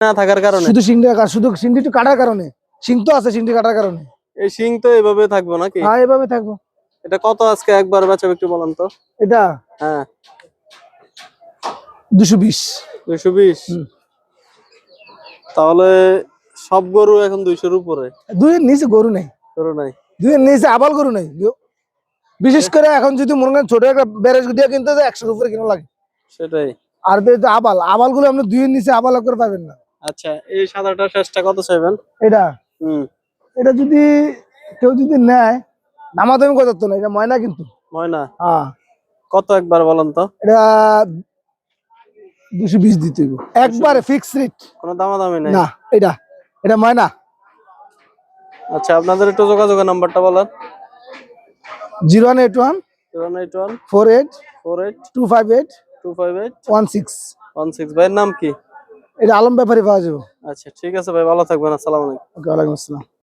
না থাকার কারণে শুধু শিংটি একটু কাটার কারণে। শিং তো আছে, শিংটি কাটার কারণে। এই শিং তো এভাবে থাকবো নাকি? হ্যাঁ এভাবে থাকবো। এটা কত আজকে একবার বেচা একটু বলেন তো? এটা হ্যাঁ 220। 220। তাহলে সব গরু এখন 200-র উপরে? 2-এর নিচে গরু নেই। গরু নাই? 2-এর নিচে আবাল গরু নেই। বিশেষ করে এখন যদি মনে করেন ছোট একটা বেরেজ দিয়ে কিনতে 100-র উপরে কিনা লাগে। সেটাই। আর আবাল গুলো আপনি 2-এর নিচে আবাল করে পাবেন না। আচ্ছা এই সাদাটা শেষটা কত চাইবেন? এটা এটা যদি কেউ যদি নেয়, দামাদামি করতে না, এটা ময়না কিন্তু। ময়না? হ্যাঁ। কত একবার বলেন তো? এটা 220 দিতে হবে একবারে ফিক্স রেট, কোনো দামাদামি নাই না। এটা ময়না। আচ্ছা আপনাদের একটু যোগাযোগের নাম্বারটা বলেন। 0181 081 48 48 258 258 16। 16। ভাইয়ের নাম কি? এটা আলম ব্যাপারী পাওয়া যাবে। আচ্ছা ঠিক আছে ভাই, ভালো থাকবেন। আসসালামু আলাইকুম। ওকে, ওয়ালাইকুম আসসালাম।